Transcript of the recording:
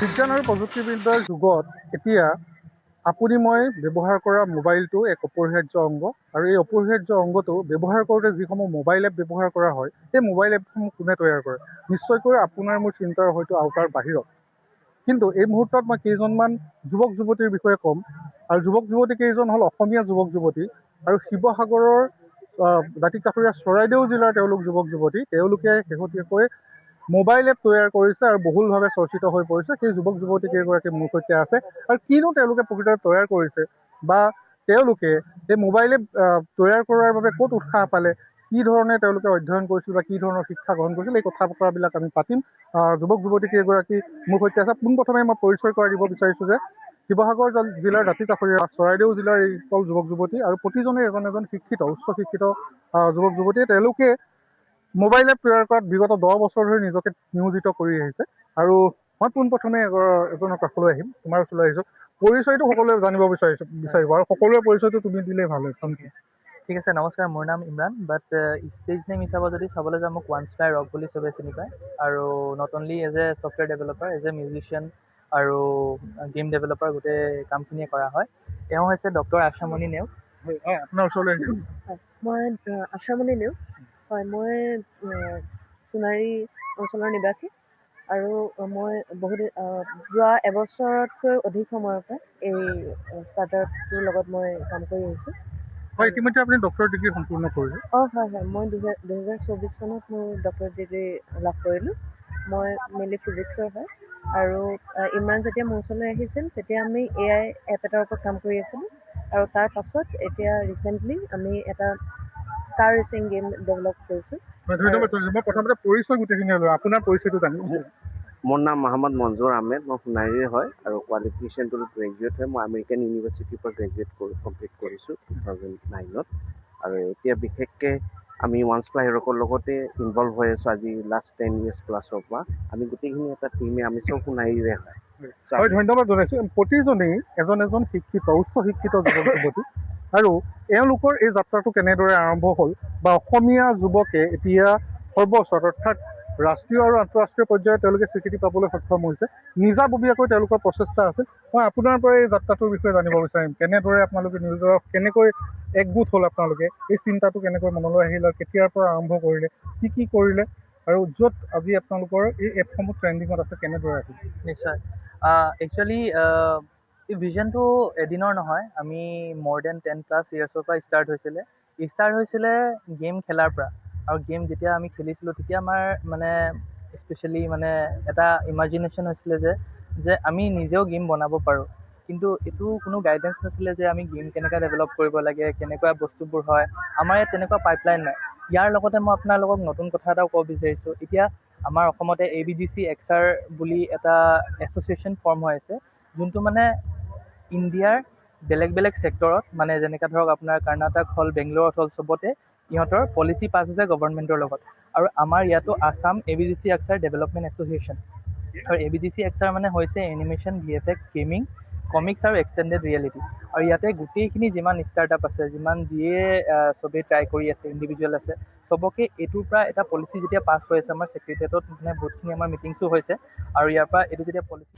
বিজ্ঞান আৰু প্ৰযুক্তিবিদ্যাৰ যুগত এতিয়া আপুনি মই ব্যৱহাৰ কৰা মোবাইলটো এক অপৰিহাৰ্য অংগ আৰু এই অপৰিহাৰ্য অংগটো ব্যৱহাৰ কৰোঁতে যিসমূহ মোবাইল এপ ব্যৱহাৰ কৰা হয় সেই মোবাইল এপসমূহ কোনে তৈয়াৰ কৰে নিশ্চয়কৈ আপোনাৰ মোৰ চিন্তাৰ হয়তো আওতাৰ বাহিৰত। কিন্তু এই মুহূৰ্তত মই কেইজনমান যুৱক যুৱতীৰ বিষয়ে ক'ম আৰু যুৱক যুৱতী কেইজন হ'ল অসমীয়া যুৱক যুৱতী আৰু শিৱসাগৰৰ দাঁতিকাষৰীয়া চৰাইদেউ জিলাৰ তেওঁলোক যুৱক যুৱতী। তেওঁলোকে শেহতীয়াকৈ মোবাইল এপ তৈয়াৰ কৰিছে আৰু বহুলভাৱে চৰ্চিত হৈ পৰিছে। সেই যুৱক যুৱতী কেইগৰাকী মোৰ সৈতে আছে আৰু কিনো তেওঁলোকে প্ৰকৃততে তৈয়াৰ কৰিছে বা তেওঁলোকে এই মোবাইল এপ তৈয়াৰ কৰাৰ বাবে ক'ত উৎসাহ পালে, কি ধৰণে তেওঁলোকে অধ্যয়ন কৰিছিল বা কি ধৰণৰ শিক্ষা গ্ৰহণ কৰিছিল, এই কথা বতৰাবিলাক আমি পাতিম। যুৱক যুৱতী কেইগৰাকী মোৰ সৈতে আছে। পোনপ্ৰথমে মই পৰিচয় কৰাই দিব বিচাৰিছোঁ যে শিৱসাগৰ জিলাৰ দাঁতিকাষৰীয়া চৰাইদেউ জিলাৰ এইসকল যুৱক যুৱতী আৰু প্ৰতিজনে এজন এজন শিক্ষিত উচ্চ শিক্ষিত যুৱক যুৱতীয়ে তেওঁলোকে মোবাইল এপ তৈয়াৰ কৰাত বিগত 10 বছৰ ধৰি নিজকে নিয়োজিত কৰি আহিছে। আৰু মই পোনপ্ৰথমে এজনৰ কাষলৈ আহিম, তোমাৰ ওচৰলৈ আহিছোঁ। পৰিচয়টো সকলোৱে জানিব বিচাৰিব আৰু সকলোৰে পৰিচয়টো তুমি দিলেই ভাল হয়। ঠিক আছে, নমস্কাৰ। মোৰ নাম ইমৰান, বাট ষ্টেজ নেম হিচাপত যদি চাবলৈ যাওঁ মোক ওৱান স্কাই ৰক বুলি চবেই চিনি পায়। আৰু not only as a software developer, as a musician আৰু গেম ডেভেলপাৰ গোটেই কামখিনিয়ে কৰা হয়। তেওঁ হৈছে ডক্টৰ আশামণি নেওগ। হয়, আপোনাৰ ওচৰলৈ আহিছোঁ। মই আশামণি নেওগ। হয়, মই সোণাৰী অঞ্চলৰ নিবাসী আৰু মই যোৱা এবছৰতকৈ অধিক সময়ৰ পৰা এই ষ্টাৰ্টআপটোৰ লগত মই কাম কৰি আহিছোঁ। হয়, ইতিমধ্যে আপুনি ডক্টৰ ডিগ্ৰী সম্পূৰ্ণ কৰিলে। হয়, মই 2024 চনত মোৰ ডক্টৰেট ডিগ্ৰী লাভ কৰিলোঁ। মই মেইনলি ফিজিক্সৰ হয় আৰু ইমৰান যেতিয়া মোৰ ওচৰলৈ আহিছিল তেতিয়া আমি AI এপ এটাৰ ওপৰত কাম কৰি আছিলোঁ আৰু তাৰ পাছত এতিয়া ৰিচেণ্টলি আমি এটা কাৰ ৰেচিং গেম ডেভেলপ কৰিছোঁ। ধন্যবাদ। মই প্ৰথমতে পৰিচয় গোটেইখিনি লৈ আপোনাৰ পৰিচয়টো জানিম। মোৰ নাম মহম্মদ মঞ্জুৰ আহমেদ। মই সোণাৰীৰ হয় আৰু কোৱালিফিকেশ্যনটো গ্ৰেজুৱেট হয়। মই আমেৰিকান ইউনিভাৰ্চিটিৰ পৰা কমপ্লিট কৰিছোঁ 2009ত। আৰু এতিয়া বিশেষকৈ আমি ওৱান স্কাই ৰকৰ লগতে ইনভলভ হৈ আছোঁ আজি লাষ্ট 10 years প্লাছৰ পৰা। আমি গোটেইখিনি এটা টিমে, আমি চব সোণাৰীৰে হয়। হয়, ধন্যবাদ জনাইছোঁ। প্ৰতিজনেই এজন এজন শিক্ষিত উচ্চ শিক্ষিত যুৱক যুৱতী আৰু এওঁলোকৰ এই যাত্ৰাটো কেনেদৰে আৰম্ভ হ'ল বা অসমীয়া যুৱকে এতিয়া সৰ্বস্তৰত অৰ্থাৎ ৰাষ্ট্ৰীয় আৰু আন্তঃৰাষ্ট্ৰীয় পৰ্যায়ত তেওঁলোকে স্বীকৃতি পাবলৈ সক্ষম হৈছে। নিজাববীয়াকৈ তেওঁলোকৰ প্ৰচেষ্টা আছিল। মই আপোনাৰ পৰা এই যাত্ৰাটোৰ বিষয়ে জানিব বিচাৰিম। কেনেদৰে আপোনালোকে নিজক কেনেকৈ একগোট হ'ল, আপোনালোকে এই চিন্তাটো কেনেকৈ মনলৈ আহিল আৰু কেতিয়াৰ পৰা আৰম্ভ কৰিলে, কি কৰিলে আৰু য'ত আজি আপোনালোকৰ এই এপসমূহ ট্ৰেণ্ডিঙত আছে কেনেদৰে আহিল? নিশ্চয়। একচুৱেলি এই ভিজনটো এদিনৰ নহয়, আমি more than 10+ yearsৰ পৰা ষ্টাৰ্ট হৈছিলে গেম খেলাৰ পৰা। আৰু গেম যেতিয়া আমি খেলিছিলোঁ তেতিয়া আমাৰ মানে স্পেচিয়েলি মানে এটা ইমাজিনেশ্যন হৈছিলে যে আমি নিজেও গেম বনাব পাৰোঁ। কিন্তু এইটো কোনো গাইডেঞ্চ নাছিলে যে আমি গেম কেনেকৈ ডেভেলপ কৰিব লাগে, কেনেকুৱা বস্তুবোৰ হয়। আমাৰ ইয়াত তেনেকুৱা পাইপলাইন নাই। ইয়াৰ লগতে মই আপোনালোকক নতুন কথা এটাও ক'ব বিচাৰিছোঁ। এতিয়া আমাৰ অসমতে ABDC XR বুলি এটা এছ'চিয়েশ্যন ফৰ্ম হৈ আছে, যোনটো মানে ইণ্ডিয়াৰ বেলেগ বেলেগ ছেক্টৰত, মানে যেনেকৈ ধৰক আপোনাৰ কৰ্ণাটক হ'ল, বেংগলোৰত হ'ল, চবতে ইহঁতৰ পলিচি পাছ আছে গভৰ্ণমেণ্টৰ লগত। আৰু আমাৰ ইয়াতো Assam ABDC XR development association. আৰু ABDC XR মানে হৈছে এনিমেশ্যন, VFX, গেমিং, কমিক্স আৰু এক্সটেণ্ডেড ৰিয়েলিটি। আৰু ইয়াতে গোটেইখিনি যিমান ষ্টাৰ্টআপ আছে, যিয়ে চবেই ট্ৰাই কৰি আছে, ইণ্ডিভিজুৱেল আছে, চবকে এইটোৰ পৰা এটা পলিচি যেতিয়া পাছ হৈ আছে আমাৰ ছেক্ৰেটেৰিয়েটত, মানে বহুতখিনি আমাৰ মিটিংছো হৈছে আৰু ইয়াৰ পৰা এইটো যেতিয়া পলিচি